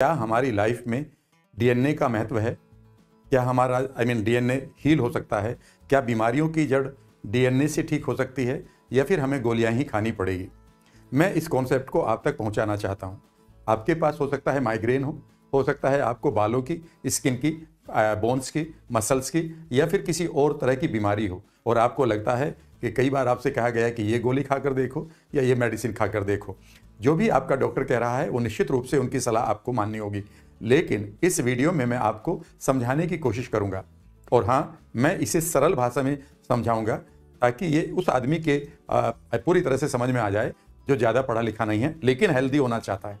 क्या हमारी लाइफ में डीएनए का महत्व है? क्या हमारा डीएनए हील हो सकता है? क्या बीमारियों की जड़ डीएनए से ठीक हो सकती है या फिर हमें गोलियां ही खानी पड़ेगी? मैं इस कॉन्सेप्ट को आप तक पहुंचाना चाहता हूं। आपके पास हो सकता है माइग्रेन हो सकता है आपको बालों की, स्किन की, बोन्स की, मसल्स की या फिर किसी और तरह की बीमारी हो और आपको लगता है कि कई बार आपसे कहा गया है कि ये गोली खाकर देखो या ये मेडिसिन खाकर देखो। जो भी आपका डॉक्टर कह रहा है वो निश्चित रूप से उनकी सलाह आपको माननी होगी, लेकिन इस वीडियो में मैं आपको समझाने की कोशिश करूंगा और हाँ, मैं इसे सरल भाषा में समझाऊंगा ताकि ये उस आदमी के पूरी तरह से समझ में आ जाए जो ज़्यादा पढ़ा लिखा नहीं है लेकिन हेल्दी होना चाहता है।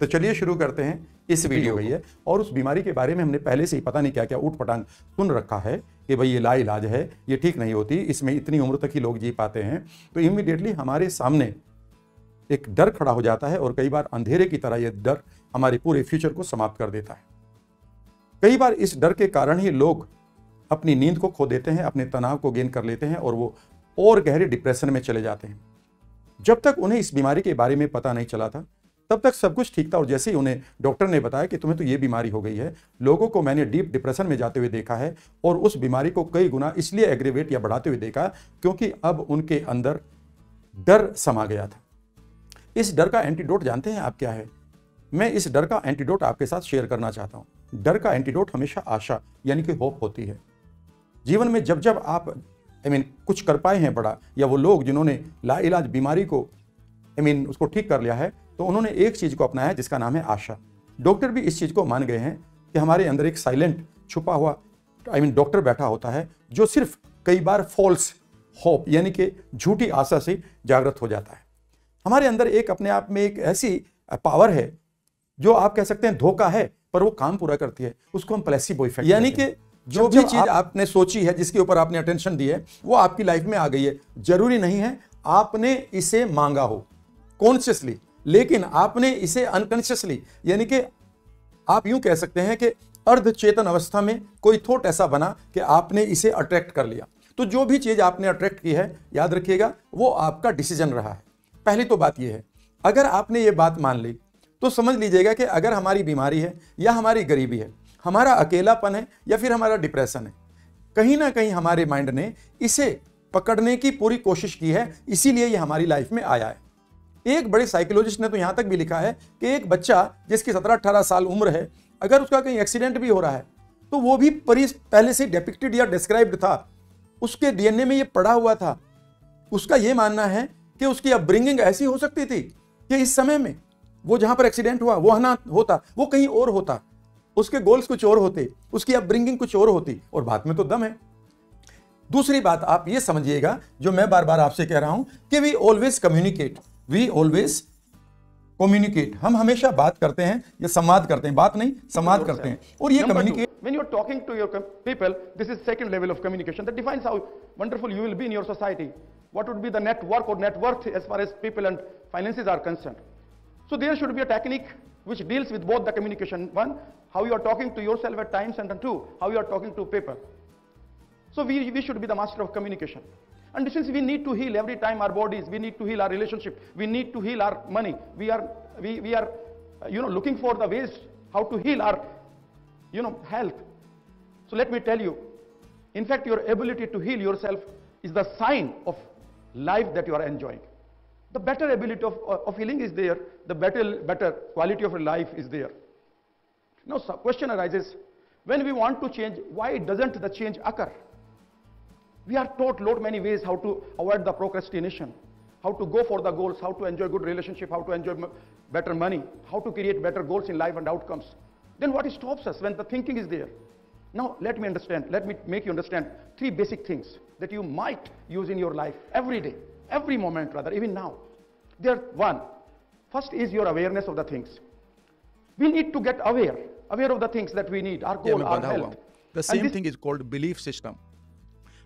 तो चलिए शुरू करते हैं इस वीडियो को। ये और उस बीमारी के बारे में हमने पहले से ही पता नहीं क्या क्या ऊट पटांग सुन रखा है कि भाई ये लाइलाज है, ये ठीक नहीं होती, इसमें इतनी उम्र तक ही लोग जी पाते हैं। तो इमीडिएटली हमारे सामने एक डर खड़ा हो जाता है और कई बार अंधेरे की तरह यह डर हमारे पूरे फ्यूचर को समाप्त कर देता है। कई बार इस डर के कारण ही लोग अपनी नींद को खो देते हैं, अपने तनाव को गेन कर लेते हैं और वो और गहरे डिप्रेशन में चले जाते हैं। जब तक उन्हें इस बीमारी के बारे में पता नहीं चला था तब तक सब कुछ ठीक था और जैसे ही उन्हें डॉक्टर ने बताया कि तुम्हें तो ये बीमारी हो गई है, लोगों को मैंने डीप डिप्रेशन में जाते हुए देखा है और उस बीमारी को कई गुना इसलिए एग्रीवेट या बढ़ाते हुए देखा क्योंकि अब उनके अंदर डर समा गया था। इस डर का एंटीडोट जानते हैं आप क्या है? मैं इस डर का एंटीडोट आपके साथ शेयर करना चाहता हूं। डर का एंटीडोट हमेशा आशा यानी कि होप होती है। जीवन में जब जब आप कुछ कर पाए हैं बड़ा, या वो लोग जिन्होंने लाइलाज बीमारी को उसको ठीक कर लिया है, तो उन्होंने एक चीज को अपनाया जिसका नाम है आशा। डॉक्टर भी इस चीज को मान गए हैं कि हमारे अंदर एक साइलेंट छुपा हुआ डॉक्टर बैठा होता है जो सिर्फ कई बार फॉल्स होप यानी कि झूठी आशा से जागृत हो जाता है। हमारे अंदर एक अपने आप में एक ऐसी पावर है जो आप कह सकते हैं धोखा है पर वो काम पूरा करती है। उसको हम प्लेसिबो इफेक्ट, यानी कि जो भी चीज आपने सोची है, जिसके ऊपर आपने अटेंशन दी है, वो आपकी लाइफ में आ गई है। जरूरी नहीं है आपने इसे मांगा हो कॉन्शियसली, लेकिन आपने इसे अनकॉन्शियसली, यानी कि आप यूं कह सकते हैं कि अर्ध चेतन अवस्था में कोई थॉट ऐसा बना कि आपने इसे अट्रैक्ट कर लिया। तो जो भी चीज आपने अट्रैक्ट की है, याद रखिएगा वो आपका डिसीजन रहा है। पहली तो बात यह है, अगर आपने ये बात मान ली तो समझ लीजिएगा कि अगर हमारी बीमारी है या हमारी गरीबी है, हमारा अकेलापन है या फिर हमारा डिप्रेशन है, कहीं ना कहीं हमारे माइंड ने इसे पकड़ने की पूरी कोशिश की है, इसीलिए ये हमारी लाइफ में आया है। एक बड़े साइकोलॉजिस्ट ने तो यहां तक भी लिखा है कि एक बच्चा जिसकी 17-18 साल उम्र है, अगर उसका कहीं एक्सीडेंट भी हो रहा है तो वो भी पहले से डिपिक्टेड या डिस्क्राइब्ड था, उसके डीएनए में ये पड़ा हुआ था। उसका यह मानना है कि उसकी अपब्रिंगिंग ऐसी हो सकती थी कि इस समय में वो जहां पर एक्सीडेंट हुआ वो ना होता, वो कहीं और होता, उसके गोल्स कुछ और होते, उसकी अपब्रिंगिंग कुछ और होती, और बात में तो दम है। दूसरी बात आप ये समझिएगा जो मैं बार बार आपसे कह रहा हूं कि वी ऑलवेज कम्युनिकेट। हम हमेशा बात करते हैं या संवाद करते हैं, बात नहीं संवाद करते हैं। और ये communicate, when you are talking to your people, this is second level of communication that defines how wonderful you will be in your society. What would be the network or net worth as far as people and finances are concerned. So there should be a technique which deals with both the communication. One, how you are talking to yourself at times, and then two, how you are talking to people. So we should be the master of communication. And since we need to heal every time our bodies, we need to heal our relationship, we need to heal our money, we are looking for the ways how to heal our health. So let me tell you, in fact your ability to heal yourself is the sign of life that you are enjoying. The better ability of healing is there, the better quality of life is there. Now question arises, when we want to change, why doesn't the change occur? We are taught many ways how to avoid the procrastination, how to go for the goals, how to enjoy good relationship, how to enjoy better money, how to create better goals in life and outcomes. Then what stops us when the thinking is there? Now let me make you understand three basic things that you might use in your life every day, every moment rather, even now. First is your awareness of the things. We need to get aware of the things that we need, our goal, our health. The same thing is called belief system.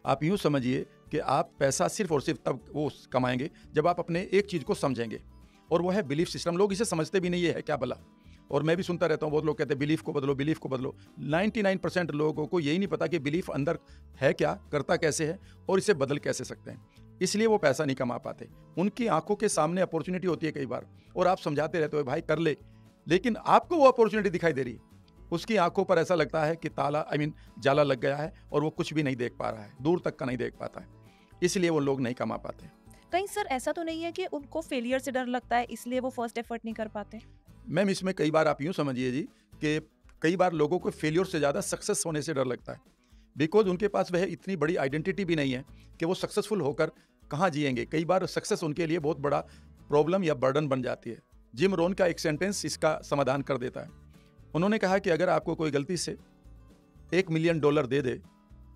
आप यूं समझिए कि आप पैसा सिर्फ और सिर्फ तब वो कमाएंगे जब आप अपने एक चीज को समझेंगे, और वो है बिलीफ सिस्टम। लोग इसे समझते भी नहीं है क्या भला, और मैं भी सुनता रहता हूँ, बहुत लोग कहते हैं बिलीफ को बदलो। 99% लोगों को यही नहीं पता कि बिलीफ अंदर है क्या, करता कैसे है और इसे बदल कैसे सकते हैं। इसलिए वो पैसा नहीं कमा पाते। उनकी आंखों के सामने अपॉर्चुनिटी होती है कई बार, और आप समझाते रहते हो भाई कर ले, लेकिन आपको वो अपॉर्चुनिटी दिखाई दे रही, उसकी आंखों पर ऐसा लगता है कि ताला जाला लग गया है और वो कुछ भी नहीं देख पा रहा है, दूर तक का नहीं देख पाता है, इसलिए वो लोग नहीं कमा पाते। कहीं सर ऐसा तो नहीं है कि उनको फेलियर से डर लगता है इसलिए वो फर्स्ट एफर्ट नहीं कर पाते? मैम इसमें कई बार आप यूँ समझिए जी कि कई बार लोगों को फेलियर से ज़्यादा सक्सेस होने से डर लगता है, बिकॉज उनके पास वह इतनी बड़ी आइडेंटिटी भी नहीं है कि वो सक्सेसफुल होकर कहाँ जिएंगे। कई बार सक्सेस उनके लिए बहुत बड़ा प्रॉब्लम या बर्डन बन जाती है। जिम रोन का एक सेंटेंस इसका समाधान कर देता है। उन्होंने कहा कि अगर आपको कोई गलती से $1 मिलियन दे दे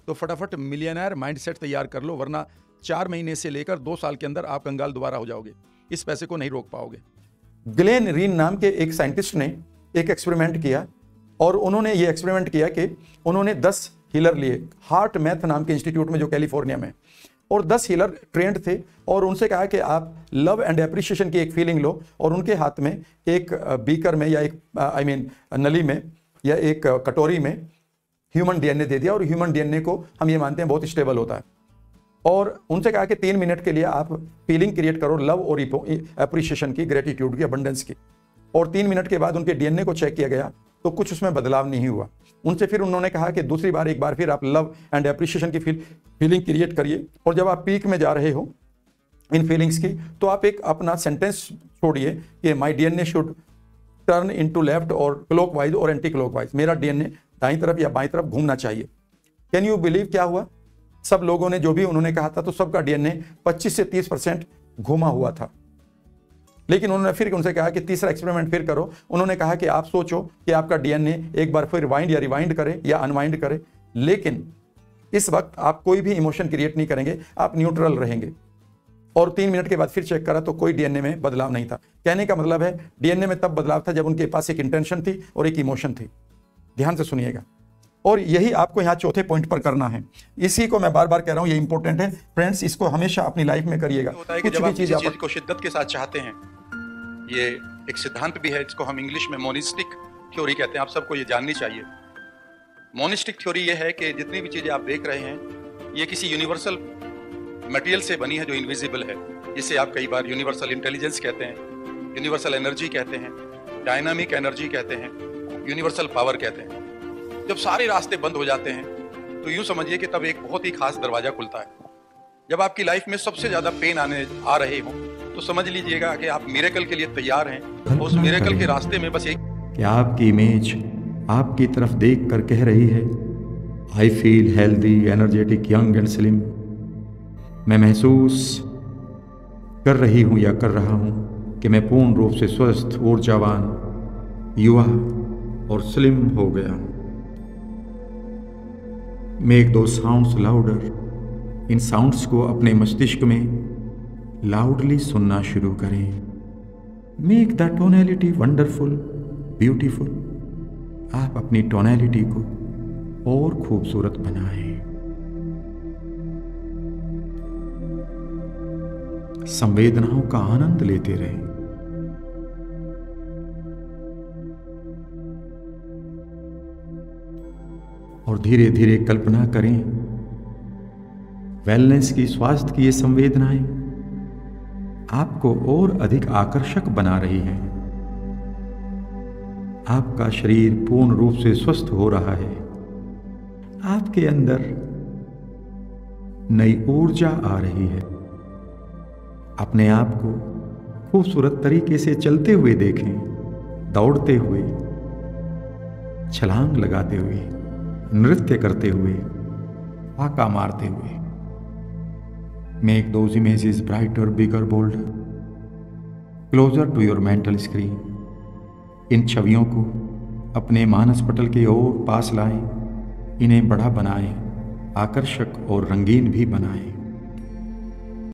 तो फटाफट मिलियनर माइंडसेट तैयार कर लो, वरना 4 महीने से लेकर 2 साल के अंदर आप कंगाल दोबारा हो जाओगे, इस पैसे को नहीं रोक पाओगे। ग्लेन रीन नाम के एक साइंटिस्ट ने एक एक्सपेरिमेंट किया और उन्होंने ये एक्सपेरिमेंट किया कि उन्होंने 10 हीलर लिए हार्ट मैथ नाम के इंस्टीट्यूट में जो कैलिफोर्निया में, और 10 हीलर ट्रेंड थे और उनसे कहा कि आप लव एंड एप्रिशिएशन की एक फीलिंग लो, और उनके हाथ में एक बीकर में या एक नली में या एक कटोरी में ह्यूमन डीएनए दे दिया, और ह्यूमन डीएनए को हम ये मानते हैं बहुत स्टेबल होता है, और उनसे कहा कि 3 मिनट के लिए आप फीलिंग क्रिएट करो लव और एप्रिशिएशन की, ग्रेटिट्यूड की, अबंडेंस की, और 3 मिनट के बाद उनके डीएनए को चेक किया गया तो कुछ उसमें बदलाव नहीं हुआ। उनसे फिर उन्होंने कहा कि दूसरी बार एक बार फिर आप लव एंड एप्रिशिएशन की फीलिंग क्रिएट करिए, और जब आप पीक में जा रहे हो इन फीलिंग्स की तो आप एक अपना सेंटेंस छोड़िए कि my DNA should turn into left और क्लॉकवाइज और एंटी क्लॉकवाइज, मेरा डीएनए दाईं तरफ या बाईं तरफ घूमना चाहिए। कैन यू बिलीव क्या हुआ? सब लोगों ने जो भी उन्होंने कहा था तो सबका डीएनए 25 से 30% घुमा हुआ था। लेकिन उन्होंने फिर उनसे कहा कि तीसरा एक्सपेरिमेंट फिर करो। उन्होंने कहा कि आप सोचो कि आपका डीएनए एक बार फिर वाइंड या रिवाइंड करे या अनवाइंड करे, लेकिन इस वक्त आप कोई भी इमोशन क्रिएट नहीं करेंगे, आप न्यूट्रल रहेंगे। और 3 मिनट के बाद फिर चेक करा तो कोई डीएनए में बदलाव नहीं था। कहने का मतलब है डीएनए में तब बदलाव था जब उनके पास एक इंटेंशन थी और एक इमोशन थी। ध्यान से सुनिएगा, और यही आपको यहाँ चौथे पॉइंट पर करना है। इसी को मैं बार बार कह रहा हूँ, ये इंपॉर्टेंट है फ्रेंड्स, इसको हमेशा अपनी लाइफ में करिएगा। कुछ भी चीज को शिद्दत के साथ चाहते हैं, ये एक सिद्धांत भी है, इसको हम इंग्लिश में मोनिस्टिक थ्योरी कहते हैं, आप सबको ये जाननी चाहिए। मोनिस्टिक थ्योरी ये है कि जितनी भी चीजें आप देख रहे हैं ये किसी यूनिवर्सल मटेरियल से बनी है जो इनविजिबल है, जिसे आप कई बार यूनिवर्सल इंटेलिजेंस कहते हैं, यूनिवर्सल एनर्जी कहते हैं, डायनामिक एनर्जी कहते हैं, यूनिवर्सल पावर कहते हैं। जब सारे रास्ते बंद हो जाते हैं तो यूं समझिए कि तब एक बहुत ही खास दरवाजा खुलता है। जब आपकी लाइफ में सबसे ज्यादा पेन आ रहे हो तो समझ लीजिएगा कि आप मिरेकल के लिए तैयार हैं। उस मिरेकल के रास्ते में बस एक कि आपकी इमेज आपकी तरफ देख कर कह रही है, I feel healthy, energetic, young and slim. मैं महसूस कर रही हूं या कर रहा हूं कि मैं पूर्ण रूप से स्वस्थ, ऊर्जावान, युवा और स्लिम हो गया। मेक दो साउंड्स लाउडर। इन साउंड्स को अपने मस्तिष्क में लाउडली सुनना शुरू करें। Make the tonality wonderful, beautiful. आप अपनी टोनैलिटी को और खूबसूरत बनाएं। संवेदनाओं का आनंद लेते रहें। और धीरे धीरे कल्पना करें वेलनेस की, स्वास्थ्य की ये संवेदनाएं आपको और अधिक आकर्षक बना रही हैं। आपका शरीर पूर्ण रूप से स्वस्थ हो रहा है। आपके अंदर नई ऊर्जा आ रही है। अपने आप को खूबसूरत तरीके से चलते हुए देखें, दौड़ते हुए, छलांग लगाते हुए, नृत्य करते हुए, फाका मारते हुए। Make those images brighter, bigger, bolder, closer to your mental screen. इन छवियों को अपने मानस पटल के ओर पास लाएं, इन्हें बड़ा बनाएं, आकर्षक और रंगीन भी बनाएं।